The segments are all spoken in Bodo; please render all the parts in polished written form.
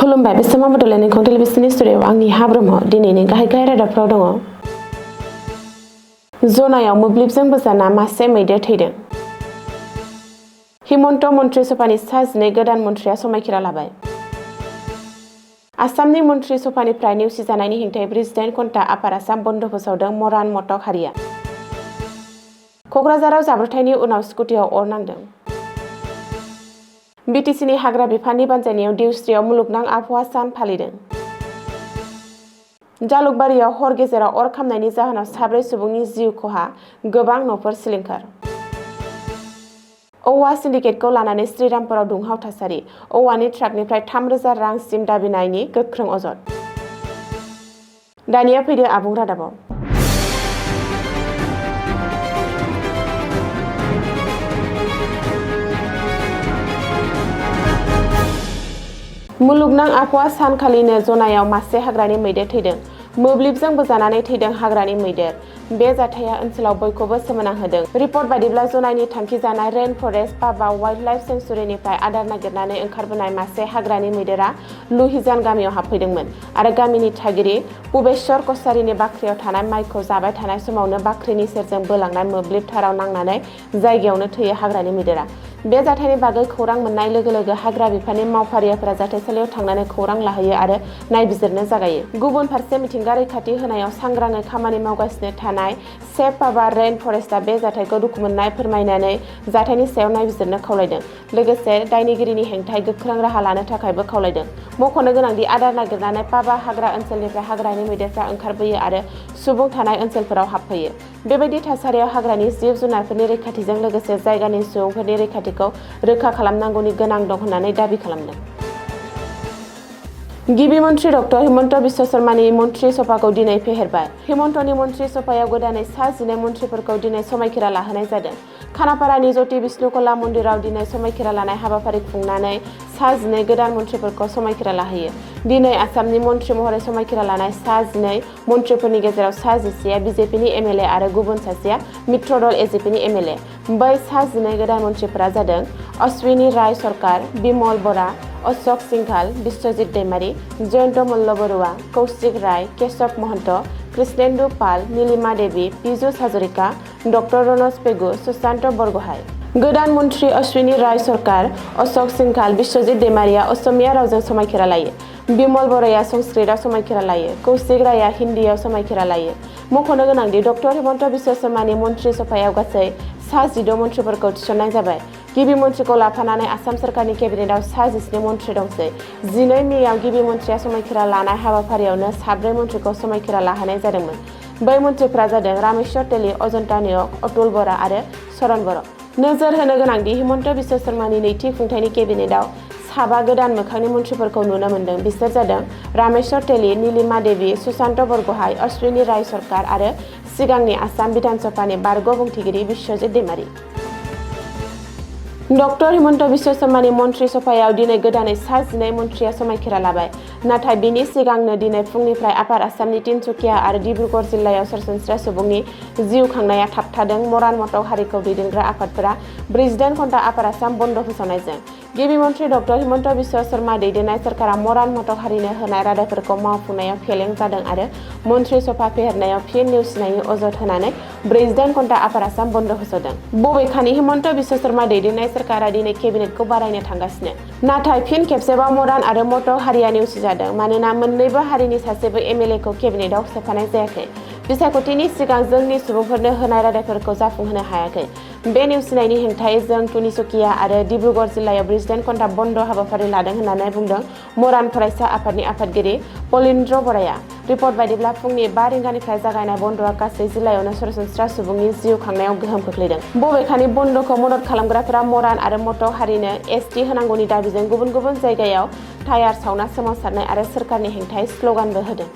खुलुमबाय बिसोमा बड'लेण्ड इंखं टेलिभिजननि स्टुडिअ'आव आंनि हा ब्रह्म दिनैनि गाहाय रादाबफ्राव दङ। जनायाव मोब्लिबजों बोजाना मासे मैदेर थैदों। हिमन्त मन्त्रि सभानि सा 12 गोदान मन्थ्रिया समायखिरा लाबाय। आसामनि मन्त्रि सभानिफ्राय नेवसिजानायनि हेंथायै 48 घन्टा आफाद आसाम बन्द फोसावदों मरान मटक हारिया। क'क्राझाराव जाब्रबथायनि उनाव स्कुटियाव अर नांदों। बिटिसिनि हाग्रा बिफाननि बानजायनायाव देवस्रियाव मुलुगनां आबहावा सान फालिदों। जालुकबारियाव हर गेजेराव अर खामनायनि जाहोनाव 4 सुबुंनि जिउ खहा, गोबां न'फोर सिलिंखार। औवा सिन्डिकेटखौ लानानै श्रीरामपुराव दुंहाव थासारि, औवानि ट्राकनिफ्राय 3,000 रांसिम दाबिनायनि गोख्रों अजद। दानिया फैदो आबुं रादाबाव। मुलुगनां आबहावा सानखालिनो जनायाव मासे हाग्रानि मैदेर थैदों। मोब्लिबजों बोजानानै थैदों हाग्रानि मैदेर। बे जाथाया ओनसोलाव बयखौबो सोमोनांहोदों। रिपर्ट बादिब्ला जनायनि थांखिजानाय रेन फरेस्ट पाबा वाइल्ड लाइफ सेंक्सुरिनिफ्राय आदार नागिरनानै ओंखारबोनाय मासे हाग्रानि मैदेरा लुहिजान गामियाव हाबफैदोंमोन आरो गामिनि थागिरि पुबेश्वर कछारीनि बाख्रियाव थानाय माइखौ जाबाय थानाय समावनो बाख्रिनि सेरजों बोलांनाय मोब्लिब थाराव नांनानै जायगायावनो थैयो हाग्रानि मैदेरा। बे जाथायनि बागै खौरां मोननाय लोगो लोगो हाग्रा बिफाननि मावफारियाफोरा जाथायसालियाव थांनानै खौरां लाहैयो आरो नायबिजिरनो जागायो। गुबुन फारसे मिथिंगा रैखाथि होनायाव सांग्राङै खामानि मावगासिनो थानाय सेभ पाबा रेन फरेस्टआ बे जाथायखौ दुखु मोननाय फोरमायनानै जाथायनि सायाव नायबिजिरनो खावलायदों। लोगोसे दायनिगिरिनि हेंथायै गोख्रों राहा लानो थाखायबो खावलायदों। मख'नो गोनांदि आदार नागिरनानै पाबा हाग्रा ओनसोलनिफ्राय हाग्रानि मैदेरफ्रा ओंखारबोयो आरो सुबुं थानाय ओनसोलफोराव हाबफैयो। बेबायदि थासारियाव हाग्रानि जिब जुनारफोरनि रैखाथिजों लोगोसे जायगानि सुबुंफोरनि रैखाथिखौ रोखा खालामनांगौनि गोनां दं होननानै दाबि खालामदों। गिबि मन्त्रि डक्टर हिमन्त बिश्व शर्मानि मन्त्रि सभाखौ दिनै फेहेरबाय। हिमन्तनि मन्त्रि सभायाव गोदानै सा 12 मन्थ्रिफोरखौ दिनै समायखिरा लाहोनाय जादों। खानापारानि ज्योति विष्णुकला मन्दिराव दिनै समायखिरा लानाय हाबाफारि खुंनानै सा 12 गोदान मन्थ्रिफोरखौ समायखिरा लाहोयो। दिनै आसामनि मन्त्रि महरै समायखिरा लानाय सा 12 मन्थ्रिफोरनि गेजेराव सा 11आ बिजेपिनि एमएलए आरो गुबुन सासेया मित्र दल एजेपिनि एमएलए। बै सा 12 गोदान मन्थ्रिफोरा जादों अश्विनी राय सरकार, बिमल बरा, अशोक सिंघाल, बिश्वजित दैमारी, जयन्त मल्ल बरुवा, कौशिक राय, केशव महन्त, कृष्णेन्दु पाल, नीलिमा देवी, पीयूष हाजरिका, डक्टर रनज पेगु, सुशांत बरगहाय। गोदान मन्त्रि अश्विनी राय सरकार, अशोक सिंघाल, बिश्वजित दैमारीया असमिया रावजों समायखिरा लायो। बिमल बराया संस्कृतआव समायखिरा लायो। कौशिक रायआ हिन्दीआव समायखिरा लायो। मख'नो गोनांदि डक्टर हिमन्त बिश्व शर्मानि मन्त्रि सभायाव गासै सा 16 मन्थ्रिफोरखौ थिसननाय जाबाय। गिबि मन्थ्रिखौ लाफानानै आसाम सोरखारनि केबिनेटआव सा 14 मन्थ्रि दंसै। 12 मेआव गिबि मन्थ्रिया समायखिरा लानाय हाबाफारियावनो 4 मन्थ्रिखौ समायखिरा लाहोनाय जादोंमोन। बै मन्थ्रिफोरा जादों रामेश्वर तेली, अजन्ता नियक, अतुल बरा आरो शरण बर'। नोजोर होनो गोनांदि हिमन्त बिश्व शर्मानि नैथि खुंथायनि केबिनेटआव 7 गोदान मोखांनि मन्थ्रिफोरखौ नुनो मोन्दों। बिसोर जादों रामेश्वर तेली, नीलिमा देवी, सुशांत बरगहाय, अश्विनी राय सरकार आरो सिगांनि आसाम विधानसभानि बारग' बुंथिगिरि बिश्वजित दैमारी। डक्टर हिमन्त बिश्व शर्मानि मन्त्रि सभायाव दिनै गोदानै सा 12 मन्थ्रिया समायखिरा लाबाय। नाथाय बिनि सिगांनो दिनै फुंनिफ्राय आफाद आसामनि तिनसुकिया आरो डिब्रुगड़ जिल्लायाव सरासनस्रा सुबुंनि जिउ खांनाया थाबथादों। मरान मटक हारिखौ दैदेनग्रा आफादफोरा 48 घन्टा आफाद आसाम बन्द फोसावनायजों। गिबि मन्त्रि डक्टर हिमन्त बिश्व शर्मा दैदेननाय सरकारा मरान मटक हारिनो होनाय रादायफोरखौ मावफुंनायाव फेलें जादों आरो मन्त्रि सभा फेहेरनायाव फिन नेवसिनायनि अजद होनानै 48 घन्टा आफाद आसाम बन्द फोसावदों। बबेखानि हिमन्त बिश्व शर्मा दैदेननाय सरकारा दिनै केबिनेटखौ बारायनो थांगासिनो। नाथाय फिन खेबसेबाव मरान आरो मटक हारिया नेवसिजादों मानोना मोन्नैबो हारिनि सासेबो एमएलएखौ केबिनेटआव सोफानाय जायाखै। बिसायख'थिनि सिगां जोंनि सुबुंफोरनो होनाय रादायफोरखौ जाफुंहोनो हायाखै। बे नेवसिनायनि हेंथायै जों तिनसुकिया आरो डिब्रुगड़ जिल्लायाव 48 घन्टा बन्द हाबाफारि लादों होननानै बुंदों मरान फरायसा आफादनि आफादगिरि पलिन्द्र बराया। रिपर्ट बायदिब्ला फुंनि 5 रिंगानिफ्राय जागायनाय बन्दआ गासै जिल्लायावनो सरासनस्रा सुबुंनि जिउ खांनायाव गोहोम खोख्लैदों। बबेखानि बन्दखौ मदद खालामग्राफोरा मरान आरो मटक हारिनो एसटि होनांगौनि दाबिजों गुबुन गुबुन जायगायाव टायार सावना सोमावसारनाय आरो सोरखारनि हेंथायै स्लगानबो होदों।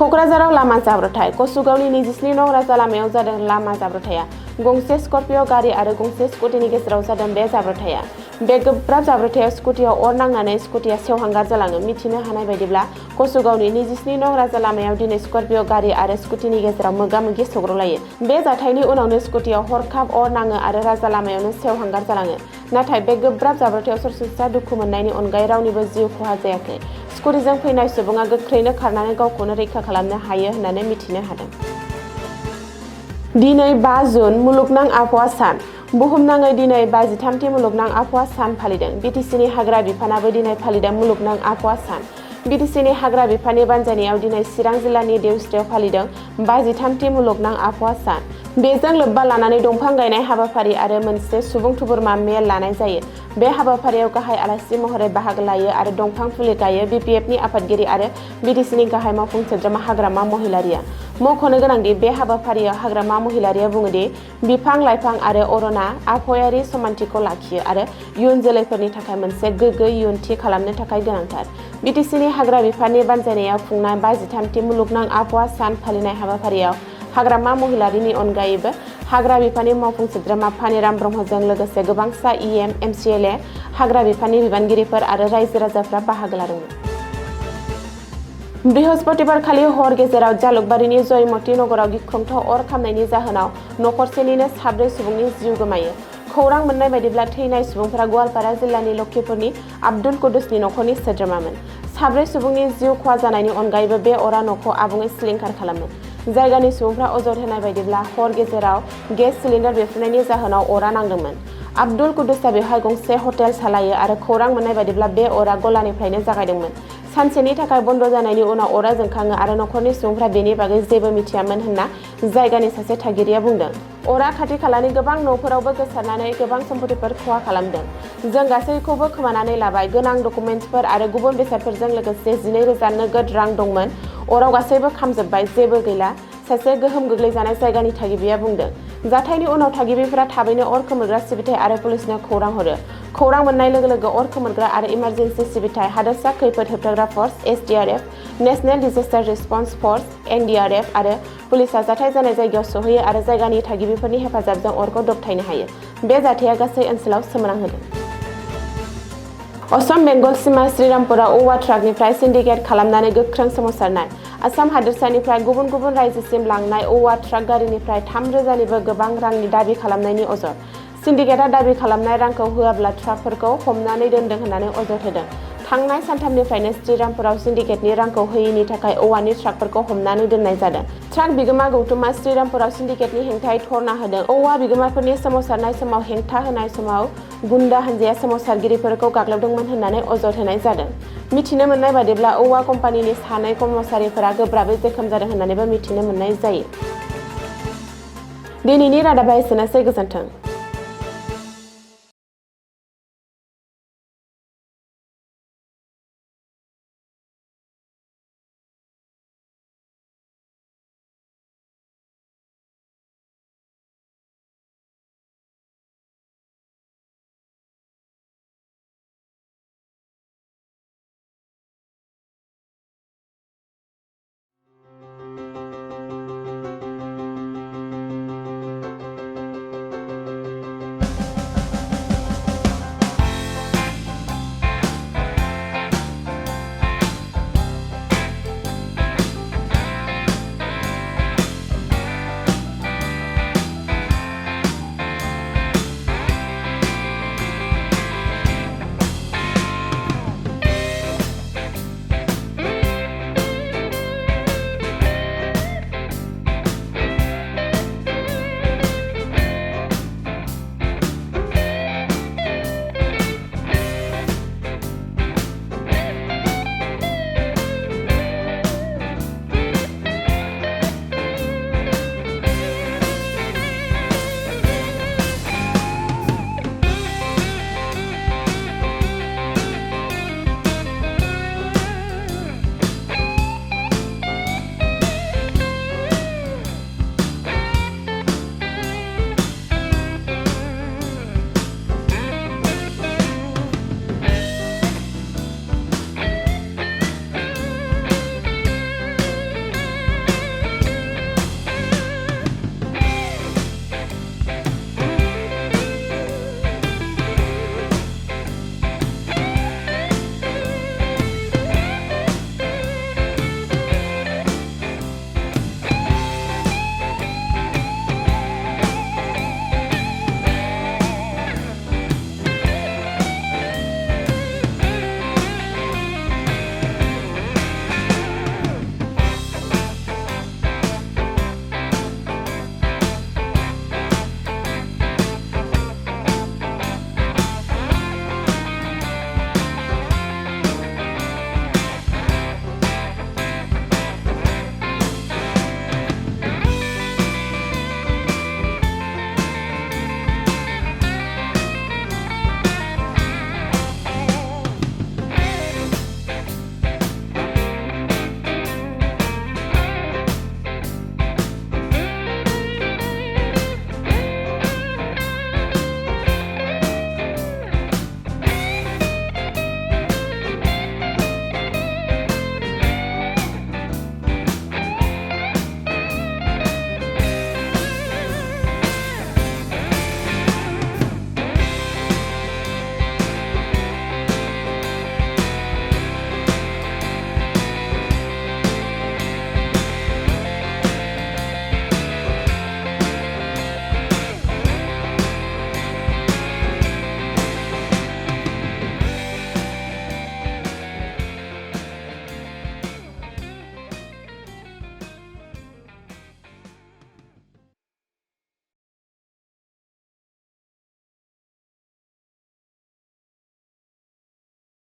क'क्राझाराव लामा जाब्रबथाय कसुगावनि 27 नं राजा लामायाव जादों लामा जाब्रबथाया। गंसे स्कर्पिय' गारि आरो गंसे स्कुटिनि गेजेराव जादों बे जाब्रबथाया। बे गोब्राब जाब्रबथायाव स्कुटियाव अर नांनानै स्कुटिया सेवहांगार जालाङो। मिथिनो हानाय बायदिब्ला कसुगावनि 27 नं राजा लामायाव दिनै स्कर्पिय' गारि आरो स्कुटिनि गेजेराव मोगा-मोगि सौग्रावलायो। बे जाथायनि उनावनो स्कुटियाव हरखाब अर नाङो आरो राजा लामायावनो सेवहांगार जालाङो। नाथाय बे गोब्राब जाब्रबथायाव सरासनस्रा दुखु मोननायनि अनगायै रावनिबो जिउ खहा जायाखै। स्कुटिजों फैनाय सुबुङा गोख्रैनो खारनानै गावखौनो रैखा खालामनो हायो होननानै मिथिनो हादों। दिनै 5 जुन मुलुगनां आबहावा सान। बुहुमनाङै दिनै 53थि मुलुगनां आबहावा सान फालिदों। बिटिसिनि हाग्रा बिफानाबो दिनै फालिदों मुलुगनां आबहावा सान। बिटिसिनि हाग्रा बिफाननि बानजायनायाव दिनै चिरां जिल्लानि देवस्रियाव फालिदों 53थि मुलुगनां आबहावा सान। बेजों लोब्बा लानानै दंफां गायनाय हाबाफारि आरो मोनसे सुबुं थुबुरमा मेल लानाय जायो। बे हाबाफारियाव गाहाय आलासि महरै बाहागो लायो आरो दंफां फुलि गायो बिपिएफनि आफादगिरि आरो बिटिसिनि गाहाय मावफुं सोद्रोमा हाग्रामा महिलारिया। मख'नो गोनांदि बे हाबाफारियाव हाग्रामा महिलारिया बुङोदि बिफां-लाइफां आरो अरना आबहावायारि समानथिखौ लाखियो आरो इयुन जोलैफोरनि थाखाय मोनसे गोग्गो इयुन थि खालामनो थाखाय गोनांथार। बिटिसिनि हाग्रा बिफाननि बानजायनायाव खुंनाय 53थि मुलुगनां आबहावा सान फालिनाय हाबाफारियाव हाग्रामा महिलारिनि अनगायैबो हाग्रा बिफाननि मावफुं सोद्रोमा फानिराम ब्रह्मजों लोगोसे गोबांसा इएम, एमसिएलए, हाग्रा बिफाननि बिबानगिरिफोर आरो रायजो राजाफ्रा बाहागो लादोंमोन। बृहस्पतिबारखालि हर गेजेराव जालुकबारिनि जयमती नगराव गिख्रंथाव अर खामनायनि जाहोनाव नखरसेनिनो 4 सुबुंनि जिउ गोमायो। खौरां मोननाय बायदिब्ला थैनाय सुबुंफोरा गवालपारा जिल्लानि लखिपुरनि आब्दुल कुदुसनि नखरनि सोद्रोमामोन। 4 सुबुंनि जिउ खहा जानायनि अनगायैबो बे अरा न'खौ आबुङै सिलिंखार खालामो। जायगानि सुबुंफ्रा अजद होनाय बायदिब्ला हर गेजेराव गेस सिलिन्डार बेफ्रुनायनि जाहोनाव अरा नांदोंमोन। आब्दुल कुदुसआ बेवहाय गंसे हटेल सालायो आरो खौरां मोननाय बायदिब्ला बे अरा गलानिफ्रायनो जागायदोंमोन। सानसेनि थाखाय बन्द जानायनि उनाव अरा जोंखाङो आरो नखरनि सुबुंफ्रा बेनि बागै जेबो मिथियामोन होनना जायगानि सासे थागिरिया बुंदों। अरा खाथि खालानि गोबां न'फोरावबो गोसारनानै गोबां सम्पतिफोर खहा खालामदों। जों गासैखौबो खोमानानै लाबाय। गोनां डकुमेन्टसफोर आरो गुबुन बेसादफोरजों लोगोसे 12,000 नोगोद रां दंमोन। अराव गासैबो खामजोबबाय, जेबो गैला, सासे गोहोम गोग्लैजानाय जायगानि थागिबिया बुंदों। जाथायनि उनाव थागिबिफोरा थाबैनो अर खोमोरग्रा सिबिथाइ आरो पुलिसनो खौरां हरो। खौरां मोननाय लोगो लोगो अर खोमोरग्रा आरो इमार्जेन्सि सिबिथाइ, हादोरसा खैफोद होबथाग्रा फर्स (एसडीआरएफ), नेशनेल डिजास्टार रिस्पन्स फर्स (एनडीआरएफ) आरो पुलिसआ जाथाय जानाय जायगायाव सौहैयो आरो जायगानि थागिबिफोरनि हेफाजाबजों अरखौ दबथायनो हायो। बे जाथाया गासै ओनसोलाव सोमोनांहोदों। असम बेंगल सिमा श्रीरामपुराव औवा ट्राकनिफ्राय सिन्डिकेट खालामनानै गोख्रों सोमावसारनाय। आसाम हादोरसानिफ्राय गुबुन गुबुन रायजोसिम लांनाय औवा ट्राक गारिनिफ्राय 3,000निबो गोबां रांनि दाबि खालामनायनि अजद। सिन्डिकेटआ दाबि खालामनाय रांखौ होआब्ला ट्राकफोरखौ हमनानै दोनदों होननानै अजद होदों। थांनाय सानथामनिफ्रायनो श्रीरामपुराव सिन्डिकेटनि रांखौ होयैनि थाखाय औवानि ट्राकफोरखौ हमनानै दोननाय जादों। ट्राक बिगोमा गौतमआ श्रीरामपुराव सिन्डिकेटनि हेंथायै धर्ना होदों। औवा बिगोमाफोरनि सोमावसारनाय समाव हेंथा होनाय समाव गुन्डा हानजाया सोमावसारगिरिफोरखौ गाग्लोबदोंमोन होननानै अजद होनाय जादों। मिथिनो मोननाय बायदिब्ला औवा कम्पानिनि 2 कर्मचारिफोरा गोब्राबै जोखोम जादों होननानैबो मिथिनो मोननाय जायो। दिनैनि रादाबा एसेनोसै, गोजोन्थों।